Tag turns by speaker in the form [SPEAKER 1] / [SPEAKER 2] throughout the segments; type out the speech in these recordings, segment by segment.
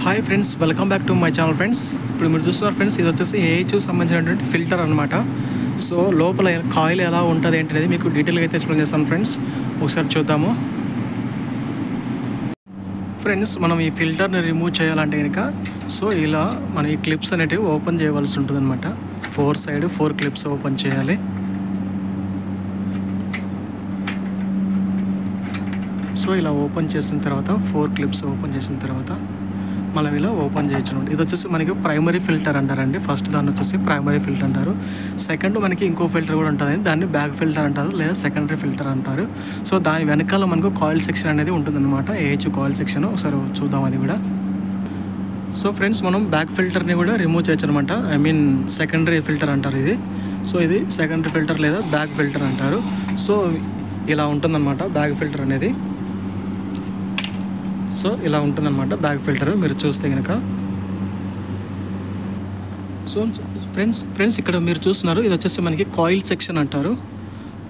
[SPEAKER 1] Hi friends, welcome back to my channel friends. ఇప్పుడు మీరు చూస్తున్నారు ఫ్రెండ్స్, ఇది వచ్చేసి ఏహెచ్ సంబంధించినటువంటి ఫిల్టర్ అనమాట. సో లోపల కాయిల్ ఎలా ఉంటుంది ఏంటనేది మీకు డీటెయిల్గా అయితే ఎక్స్ప్లెయిన్ చేస్తాను ఫ్రెండ్స్. ఒకసారి చూద్దాము ఫ్రెండ్స్. మనం ఈ ఫిల్టర్ని రిమూవ్ చేయాలంటే కనుక సో ఇలా మనం ఈ క్లిప్స్ అనేటివి ఓపెన్ చేయవలసి ఉంటుంది అనమాట. 4 క్లిప్స్ ఓపెన్ చేయాలి. సో ఇలా ఓపెన్ చేసిన తర్వాత 4 క్లిప్స్ ఓపెన్ చేసిన తర్వాత మనం ఇలా ఓపెన్ చేయొచ్చు. ఇది వచ్చేసి మనకి ప్రైమరీ ఫిల్టర్ అంటారండి. ఫస్ట్ దాన్ని వచ్చేసి ప్రైమరీ ఫిల్టర్ అంటారు. సెకండ్ మనకి ఇంకో ఫిల్టర్ కూడా ఉంటుంది, దాన్ని బ్యాక్ ఫిల్టర్ అంటారు లేదా సెకండరీ ఫిల్టర్ అంటారు. సో దాని వెనకాల మనకు కాయిల్ సెక్షన్ అనేది ఉంటుందన్నమాట, ఏహెచ్ కాయిల్ సెక్షన్. ఒకసారి చూద్దాం అది కూడా. సో ఫ్రెండ్స్, మనం బ్యాక్ ఫిల్టర్ని కూడా రిమూవ్ చేయొచ్చు అనమాట. సెకండరీ ఫిల్టర్ అంటారు ఇది. సో ఇది సెకండరీ ఫిల్టర్ లేదా బ్యాక్ ఫిల్టర్ అంటారు. సో ఇలా ఉంటుందన్నమాట బ్యాక్ ఫిల్టర్ అనేది. సో ఇలా ఉంటుందన్నమాట బ్యాక్ ఫిల్టర్ మీరు చూస్తే కనుక. సో ఫ్రెండ్స్ ఇక్కడ మీరు చూస్తున్నారు, ఇది వచ్చేసి మనకి కాయిల్ సెక్షన్ అంటారు.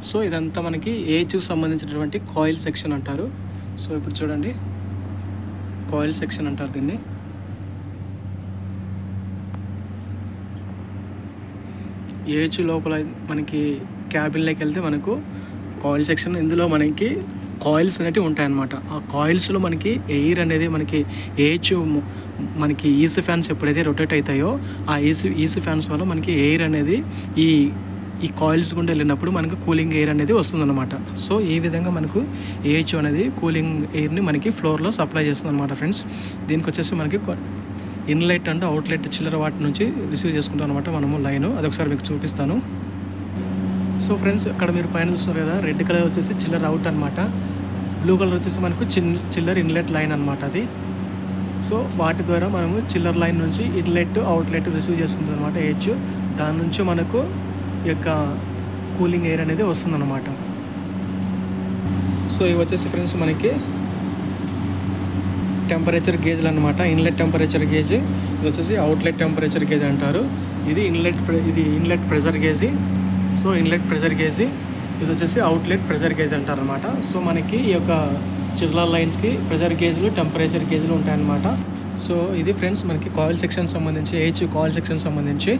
[SPEAKER 1] సో ఇదంతా మనకి ఏహెచ్కి సంబంధించినటువంటి కాయిల్ సెక్షన్ అంటారు. సో ఇప్పుడు చూడండి, కాయిల్ సెక్షన్ అంటారు దీన్ని. ఏహెచ్ లోపల మనకి క్యాబిన్లోకి వెళ్తే మనకు కాయిల్ సెక్షన్, ఇందులో మనకి కాయిల్స్ అనేవి ఉంటాయన్నమాట. ఆ కాయిల్స్లో మనకి ఎయిర్ అనేది మనకి ఏహెచ్ మనకి ఈసీ ఫ్యాన్స్ ఎప్పుడైతే రొటేట్ అవుతాయో ఆ ఈసీ ఫ్యాన్స్ వల్ల మనకి ఎయిర్ అనేది ఈ కాయిల్స్ గుండా వెళ్ళినప్పుడు మనకు కూలింగ్ ఎయిర్ అనేది వస్తుందన్నమాట. సో ఈ విధంగా మనకు ఏహెచ్ అనేది కూలింగ్ ఎయిర్ని మనకి ఫ్లోర్లో సప్లై చేస్తుంది అనమాట ఫ్రెండ్స్. దీనికి వచ్చేసి మనకి ఇన్లెట్ అండ్ అవుట్లెట్ చిల్లర వాటి నుంచి రిసీవ్ చేసుకుంటాం అనమాట మనము లైన్. అది ఒకసారి మీకు చూపిస్తాను. సో ఫ్రెండ్స్, ఇక్కడ మీరు పైన చూస్తున్నారు కదా, రెడ్ కలర్ వచ్చేసి చిల్లర్ అవుట్ అనమాట, బ్లూ కలర్ వచ్చేసి మనకు చిల్లర్ ఇన్లెట్ లైన్ అనమాట అది. సో వాటి ద్వారా మనము చిల్లర్ లైన్ నుంచి ఇన్లెట్ అవుట్లెట్ రిసీవ్ చేసుకుంటాం అనమాట ఏహెచ్. దాని నుంచి మనకు ఈ యొక్క కూలింగ్ ఎయిర్ అనేది వస్తుందన్నమాట. సో ఇవి వచ్చేసి ఫ్రెండ్స్ మనకి టెంపరేచర్ గేజ్లు అనమాట. ఇన్లెట్ టెంపరేచర్ గేజ్, ఇది వచ్చేసి అవుట్లెట్ టెంపరేచర్ గేజ్ అంటారు. ఇది inlet pressure gauge. So inlet pressure gauge, ఇది వచ్చేసి అవుట్లెట్ ప్రెషర్ గేజ్ అంటారు అనమాట. సో మనకి ఈ యొక్క చిల్లర్ లైన్స్కి ప్రెషర్ గేజ్లు టెంపరేచర్ గేజ్లు ఉంటాయన్నమాట. సో ఇది ఫ్రెండ్స్ మనకి కాయిల్ సెక్షన్ సంబంధించి, ఏహెచ్ కాయిల్ సెక్షన్ సంబంధించి.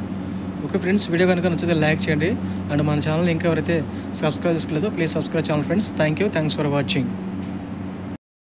[SPEAKER 1] ఓకే ఫ్రెండ్స్, వీడియో కనుక నచ్చితే లైక్ చేయండి. అండ్ మన ఛానల్ ఇంకా ఎవరైతే సబ్స్క్రైబ్ చేసుకోలేదో please subscribe channel friends. Thanks for watching.